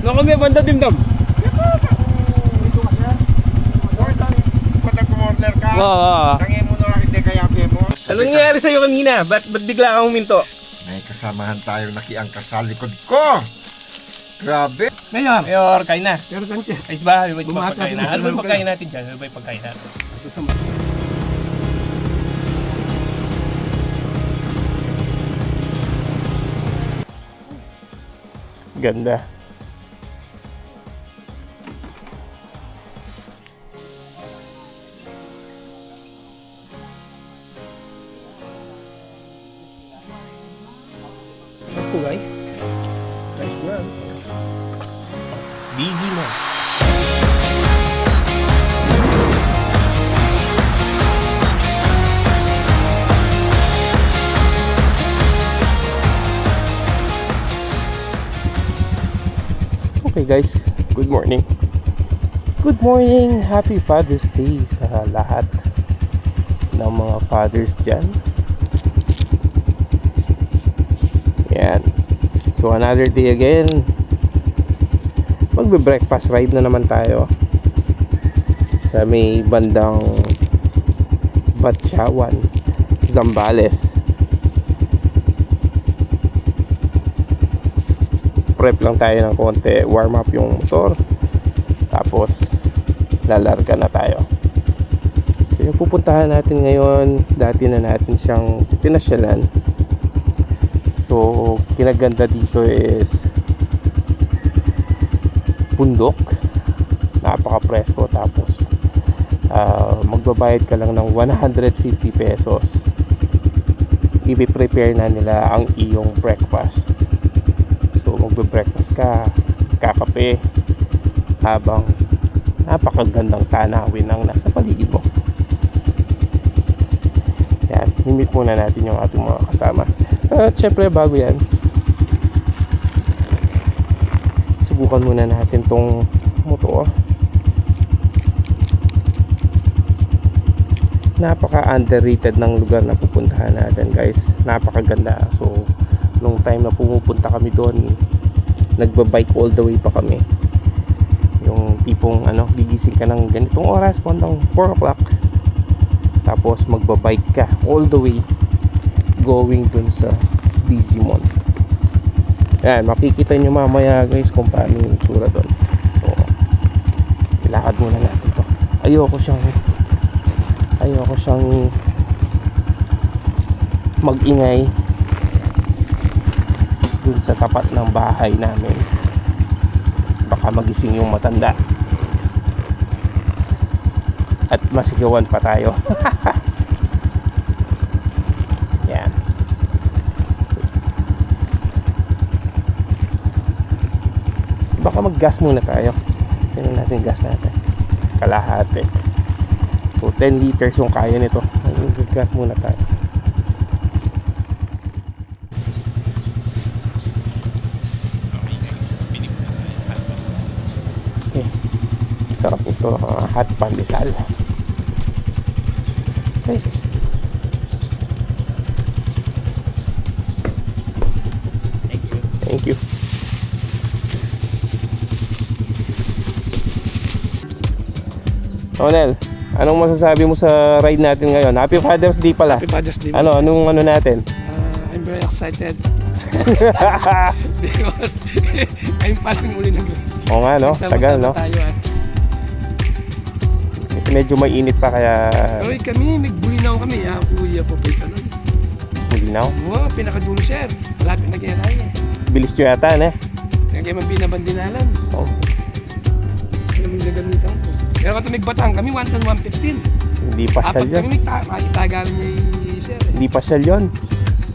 No kami banda dimdam. Corner ka. Oo. Tangin mo na hindi kaya mo. Ano nangyari sa'yo kanina? Ba't bigla kang huminto? May kasamahan tayong nakiangkas sa likod ko. Grabe. Mayor, kain na. Pero Sanchez, Ayos ba? Ano ba yung Bumata pagkain si na? Ano ba yung Mr. pagkain natin dyan? Ano ba yung pagkain natin? Ganda. Ito guys. Nice one. Busy mo. Okay guys, good morning. Good morning, happy Father's Day sa lahat ng mga fathers dyan. Yan. So another day again. Magbe-breakfast ride na naman tayo sa may bandang Batyawan, Zambales. Prep lang tayo ng konti, warm up yung motor, tapos lalarga na tayo. So yung pupuntahan natin ngayon, dati na natin siyang pinasyalan. So kinaganda dito is bundok, napaka presko, tapos magbabayad ka lang ng 150 pesos. I-prepare na nila ang iyong breakfast. So magbe-breakfast ka, kakape, habang napakagandang tanawin ang nasa paligid mo. Yan, himit muna natin yung ating mga kasama. At syempre bago yan, subukan muna natin tong motor. Napaka underrated ng lugar na pupuntahan natin guys. Napakaganda. So nung time na pumupunta kami doon, nagbabike all the way pa kami. Yung tipong gigising ka ng ganitong oras, pondang 4 o'clock, tapos magbabike ka all the way going dun sa Bizimon. Yan, makikita nyo mamaya guys kung paano yung tsura doon. So ilakad muna natin to. Ayoko siyang mag-ingay dun sa tapat ng bahay namin, baka magising yung matanda at masigawan pa tayo. Yan. Baka mag-gas muna tayo. Tingnan natin gas natin, kalahati. So 10 liters yung kaya nito. Mag-gas muna tayo. Sarap ito, hot pandesal. Okay. Thank you. Ronel, anong masasabi mo sa ride natin ngayon? Happy Father's Day pala. Happy Father's Day. Anong natin? I'm very excited. Because I'm palang uli ng gabi. Oo nga no, tagal no. Tayo, Medyo mainit pa kaya. Pero kami, nagbulinaw kami. Kuya po pa ito nun. Bulinaw? Oo, pinakadulo sir. Malapit na ginalay eh. Bilis nyo yata eh. Kaya man binabandinalan. Oh. Kaya may nagamitan ko. Pero kung nagbatahan kami, 1 ton 115. Hindi pasyal Apat yun. kami, makitagalan niya yung sir eh. Hindi pasyal yun.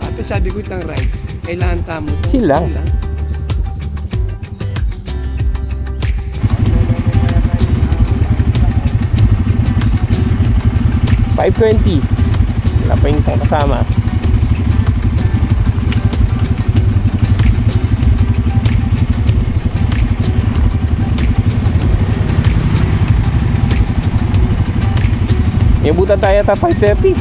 Apat sabi ko itang rides. Kailangan tamo ito. Chill lang. 520. Wala pa yung isang kasama. Ibutan tayo sa 530.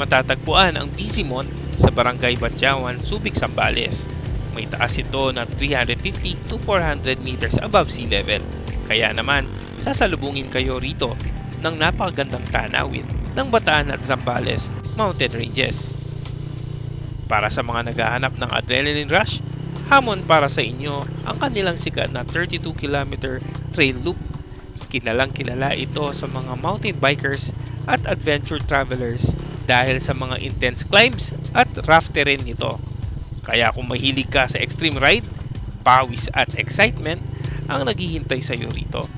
matatagpuan ang Bizimont sa Barangay Batyawan, Subic, Zambales. May taas ito na 350 to 400 meters above sea level. Kaya naman, sasalubungin kayo rito ng napakagandang tanawin ng Bataan at Zambales Mountain Ranges. Para sa mga naghahanap ng adrenaline rush, hamon para sa inyo ang kanilang sikat na 32 km trail loop. Kilalang kilala ito sa mga mountain bikers at adventure travelers dahil sa mga intense climbs at rough terrain nito. Kaya kung mahilig ka sa extreme ride, pawis at excitement ang naghihintay sa iyo rito.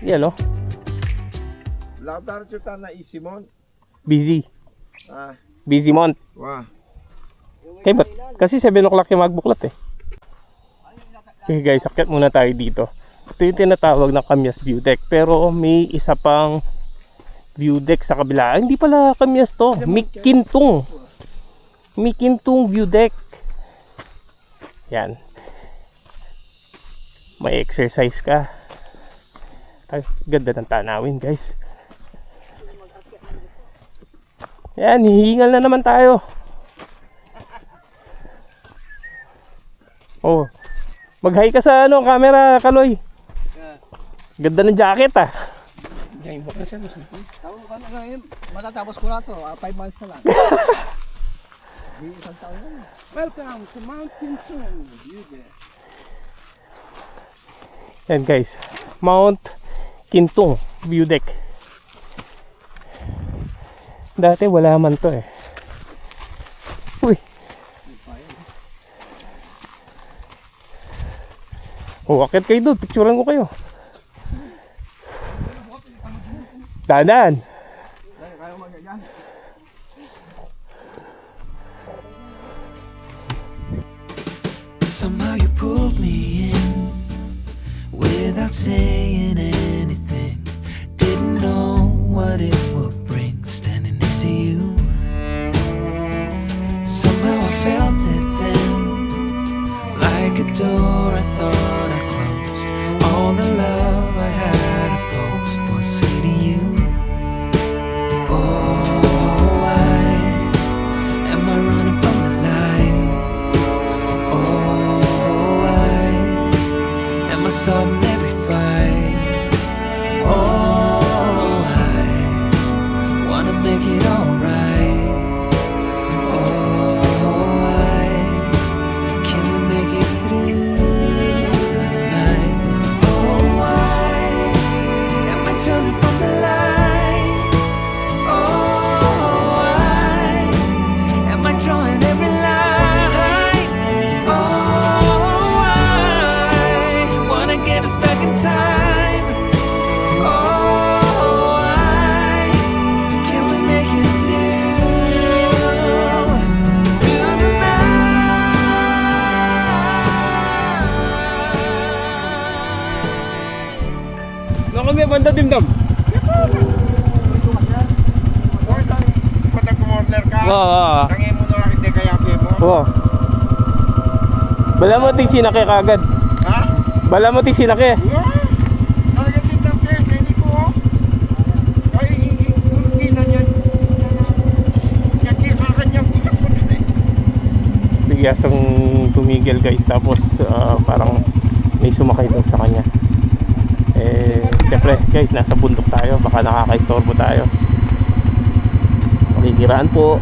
Yan o, Latar chuta na isimon. busy. Ah, Bizimont. wah. Okay, ba't? Kasi 7 o'clock yung magbuklat eh. Okay guys, akyat muna tayo dito. Ito yung tinatawag na Kamyas View Deck. Pero may isa pang view deck sa kabila. Hindi pala Kamyas to. Mikintong. Mikintong View Deck. Yan. May exercise ka. Ay, ganda ng tanawin guys. Yan, hihingal na naman tayo. Oh. Mag-hi ka sa camera, Kaloy. Ganda ng jacket ah. Diyan yung bakla siya. Matatapos ko na to, 5 months na lang. Di isang taon na. Welcome to Mountain Tune. Yan guys, Mount Kintong View Deck. Dati wala man to eh. Uy. Oh, akit kayo doon, picturean ko kayo. Dadan. Somehow you pulled me in without saying anything. Didn't know what it would bring standing next to you. Somehow I felt it then, like a door I thought I closed. All the love I had opposed was hitting you. Oh, why am I running from the light? Oh, why am I starting every fight? Oh, I wanna make it alright. Oh, why can we make it through the night? Oh, why am I turning from the light? Oh, why am I drawing every line? Oh, I wanna get us back in time. Oh, why can we make it through the night? Ano kami banda dimdam? Oy, patag corner ka. Oo. Tangin mo na hindi kaya mo. Oo. Bala mo ti sinake kagad. Ha? Bala mo ti sinake. Yeah. Talagang tindang kaya, hindi ko oh. Ay, kinan yan. Yan, kikakan yan. Bigyasang tumigil guys, tapos parang may sumakay doon sa kanya. Eh, siyempre guys, nasa bundok tayo, baka nakaka-istorbo tayo. Makikiraan po.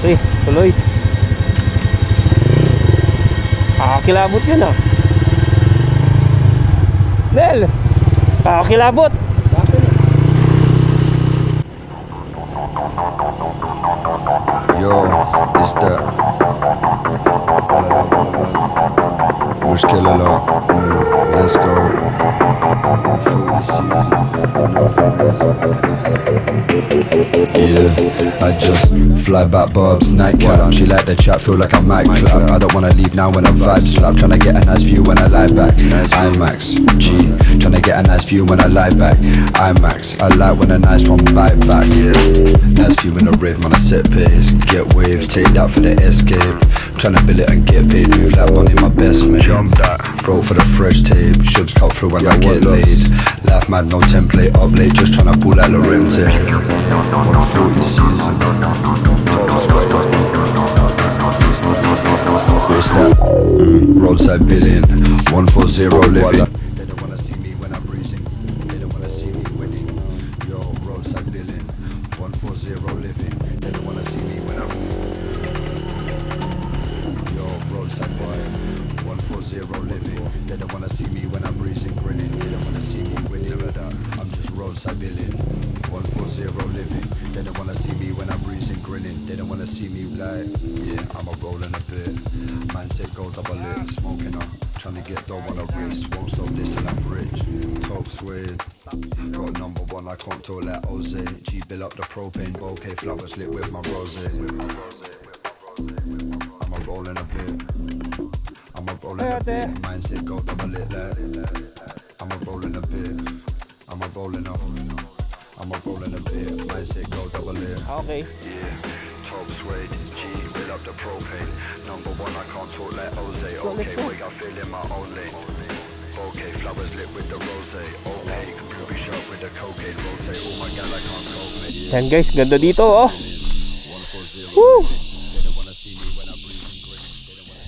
Eh, tuloy. Kakakilabot yun ah. Nel! Kakakilabot! Yo, it's that مشكلة لا let's go Yeah, I just fly back Bob's nightcap. She like the chat, feel like I might clap. I don't wanna leave now when I vibe slap. Tryna get a nice view when I lie back. IMAX, G, tryna get a nice view when I lie back. IMAX, I like when a nice one bite back. Nice view in a rave, man, I set pace. Get wave, take that for the escape. Tryna bill it and get paid, move like money, my best mate. Broke for the fresh tape, shubs cut through when I get laid. Laugh mad, no template, up late, just tryna pull out the rim tape. 140 season, top sway. What's that? Roadside billion, 140 living. They don't wanna see me when I'm breezing. They don't wanna see me winning. Yo, roadside billion, 140 living. They don't wanna see me when I'm. Yo, roadside boy, 140 living. They don't wanna see me when I'm breezing, grinning. They don't wanna see me winning. I'm just roadside billion, 140 living. They don't wanna see me when I'm breezing, grinning. They don't wanna see me like, yeah, I'm a rolling a bit. Man said go double it, smoking up. Trying to get dough on a wrist. Won't stop this till I'm rich. Top suede. Got number one, I can't talk like Jose. G bill up the propane, bouquet flowers lit with my rose. I'm a rolling a bit. I'm a rolling a bit. Man said go double it like. I'm a rolling a bit. I'm a rolling up. I'm a rolling a bit. Man said go double it. Okay. Top suede, G, fill up the propane. Number one, I can't talk like Jose. Okay, wake up, feeling my own lane. Okay, flowers lit with the rose. Okay, computer shop with the cocaine. Rotate, oh my god, I can't cope, mate. Yan guys, ganda dito oh. 140. Woo! They don't wanna see me when I'm breathing green. They don't wanna.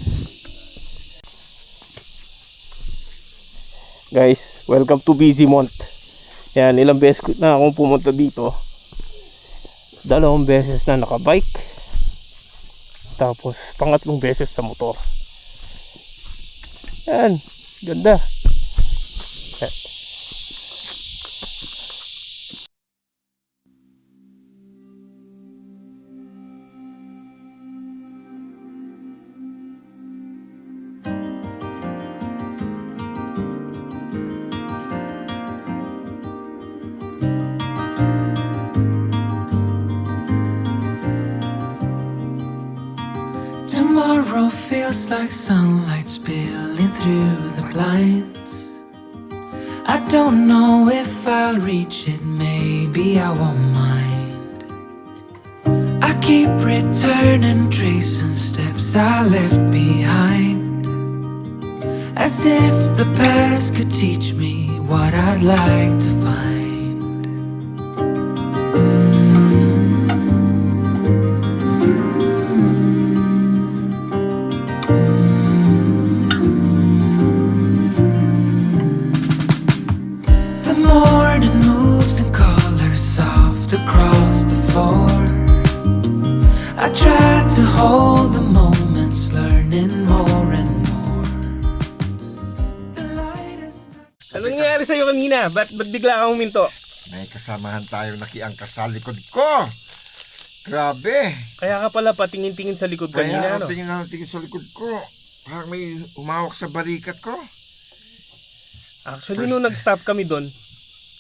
Guys, welcome to Bizimont. Yan, ilang beses na akong pumunta dito. 2 beses na nakabike. Tapos, 3 beses sa motor. Yan, ganda. Yan. Tomorrow feels like sunlight spilling through the blinds. I don't know if I'll reach it, maybe I won't mind. I keep returning, tracing steps I left behind, as if the past could teach me what I'd like to find. I try to hold the moments, learning more and more. Ano nangyari sa'yo kanina? Ba't bigla kang huminto? May kasamahan tayong nakiangkas sa likod ko. Grabe. Kaya ka pala patingin-tingin sa likod kanina, Kaya no? tingin sa likod ko. Parang may humawak sa balikat ko. Actually, nung nag-stop kami doon,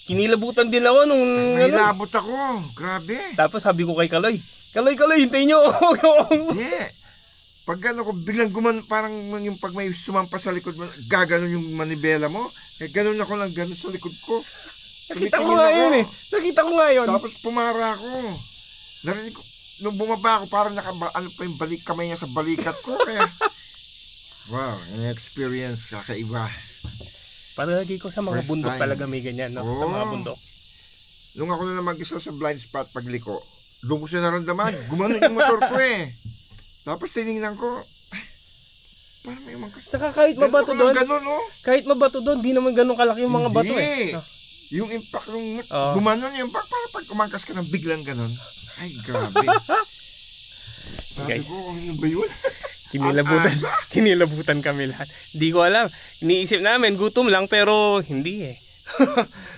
kinilabutan din ako nung... May labot ako. Grabe. Tapos sabi ko kay Kaloy, Kaloy, hintayin nyo! Hindi. Pag gano'n ko, biglang parang yung pag may sumampa sa likod mo, gaganon yung manibela mo. Eh, gano'n ako lang, gano'n sa likod ko. Nakita ko nga yun eh. Nakita ko nga yun. Tapos pumara ako. Narinig ko, nung bumaba ako, parang ano pa yung kamay niya sa balikat ko. Kaya, wow, yung experience, kakaiba. Palagi ko sa mga First bundok time. talaga may ganyan, no? Sa mga bundok. Nung ako na mag-isa sa blind spot pagliko, doon ko siya naramdaman, gumanon yung motor ko eh. Tapos tinignan ko, ay, parang may umangkas. Saka kahit mabato doon, Ganun, oh. kahit mabato doon, di naman ganun kalaki yung mga bato eh. Hindi. Yung impact nung Oo. gumanon yung impact, parang pag umangkas ka ng biglang ganun. Ay, grabe. Sabi Guys. ko, ano ba yun? Kinilabutan kami lahat. Hindi ko alam. Iniisip namin, gutom lang, pero hindi eh.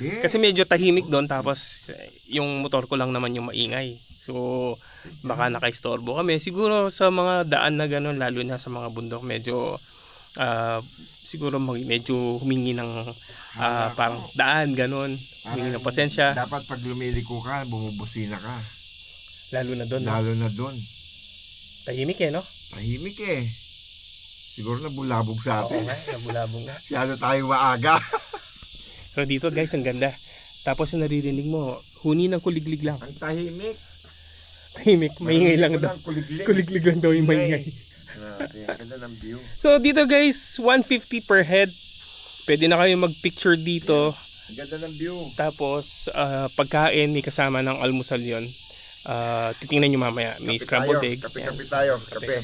Yeah. Kasi medyo tahimik doon, tapos yung motor ko lang naman yung maingay. So, baka nakaistorbo kami. Siguro sa mga daan na gano'n, lalo na sa mga bundok, medyo siguro medyo humingi ng parang daan, gano'n. Humingi ng pasensya. Dapat pag lumiliko ka, bumubusina ka. Lalo na doon. Lalo na doon. Tahimik eh, no? Tahimik eh. Siguro na bulabog sa Oo atin. nga, nabulabong na. Siyado tayo maaga. Pero dito guys, ang ganda. Tapos yung naririnig mo, huni ng kuliglig lang. Ang tahimik. Tahimik, maingay lang daw. Kuliglig. Kuliglig lang daw yung maingay. Grabe, ang ganda ng view. So dito guys, 150 per head. Pwede na kayo mag-picture dito. Ang ganda ng view. Tapos pagkain, may kasama ng almusal yon. Titingnan nyo mamaya. May scrambled egg. Kape tayo. Kape.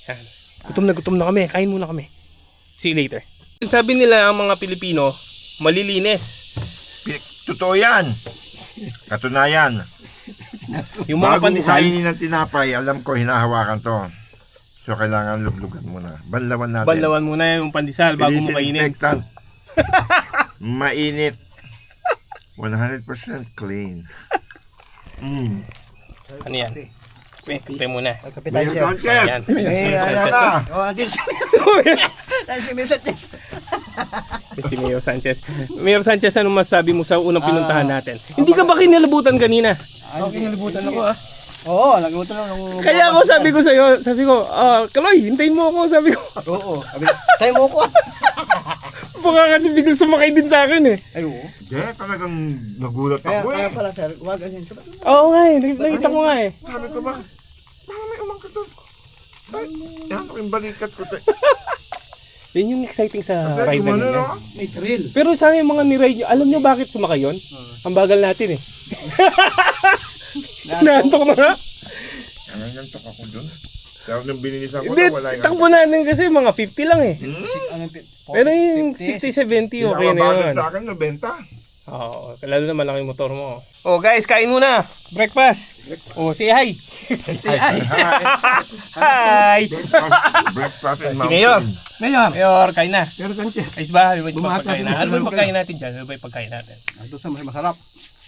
Yan. Gutom na kami. Kain muna kami. See you later. Sabi nila ang mga Pilipino, malilinis. Totoo yan. Katunayan. Yung mga Bago pandesal, kainin ng tinapay, alam ko hinahawakan to. So kailangan luglugan muna. Banlawan natin. banlawan muna yung pandesal bago mo kainin. Disinfectant. Mainit. 100% clean. Ano yan? Kape muna. Kape tayo, Mayor sir. Sanchez! Yan. Ayan na! Oh, andyan siya. Si Mayor Sanchez. Si Mayor Sanchez. Mayor Sanchez, anong masabi mo sa unang pinuntahan natin? Hindi ka ba kinalabutan kanina? Okay, nalibutan ako ah. Oo, naglibutan ako. Kaya ako sabi ko, Kaloy, hintayin mo ako, sabi ko. Oo. Tayo mo ko ah. Baka kasi biglang sumakay din sa akin eh. Ay, oo. Hindi, talagang nagulat Kaya ako eh. pala sir, wag ganyan. Oo nga eh, nakita ko nga eh. Sabi ko ba, baka may umangkat to. Ay, yan ako yung balikat ko. Yun yung exciting sa ride na Gumano, yun. no? May thrill. Pero sana yung mga niride nyo, alam nyo bakit sumakay yun? Ang bagal natin eh. Naantok na nga. Nangangantok ako dun. Pero nung bininisan ko Hindi, na wala yung... takbo natin kasi mga 50 lang eh. Ano, Pero yung 60-70 okay na Pinakabagal yun. sa akin, 90. Oo, lalo na malaki motor mo. Oh guys, kain muna. Breakfast. Oh, say hi. Say hi. Hi. Breakfast in Si Mayor. mountain. Mayor, kain na. Mayor Sanchez. Ayos ba? Ano ba yung Bumata pagkain si na? Ano ba yung Mayor pagkain natin dyan? Ano ba yung pagkain natin? Ito sa masarap.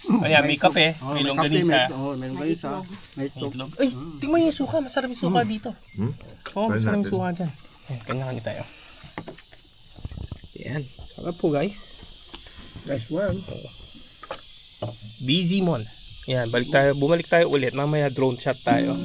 Ayan, may kape, may longganisa. May longganisa. May itlog. Itlog. Ay, tingnan yung suka. Masarap yung suka dito. Oo, Try masarap yung natin. suka dyan. Ayan, kanya-kanya tayo. Ayan, sarap po guys. Nice one. Busy Mon. Ayan, bumalik tayo ulit. Mamaya drone shot tayo.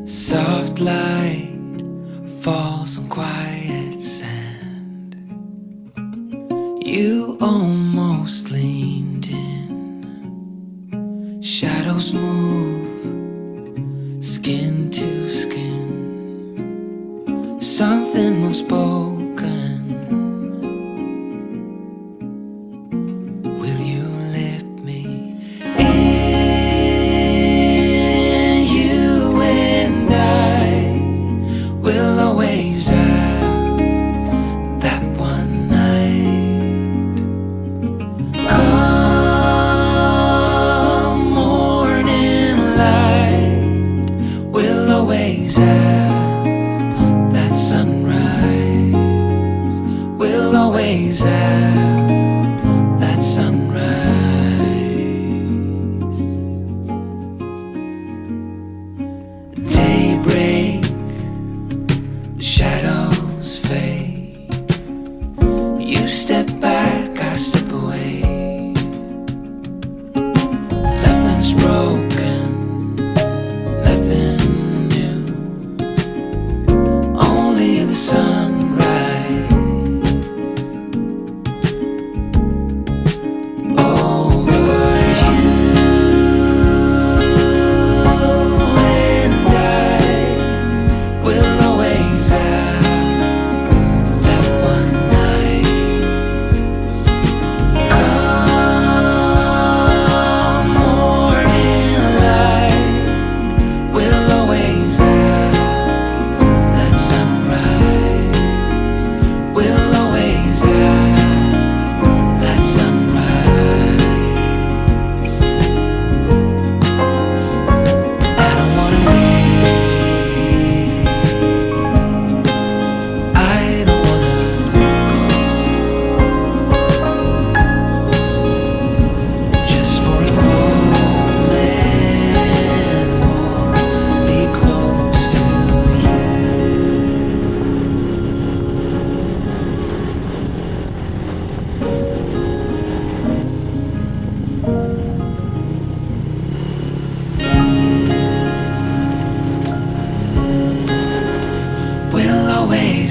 Soft light falls on quiet sand. You almost leaned in. Shadows move, skin to skin. Something unspoken. Will you let me in? You and I will always have that one night. Come morning light, we'll always have that sunrise. We'll always have that sunrise. Daybreak, the shadows fade. You step back, I step away. Nothing's broken, nothing new. Only the sunrise. Over you and I will always have that one night.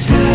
desire.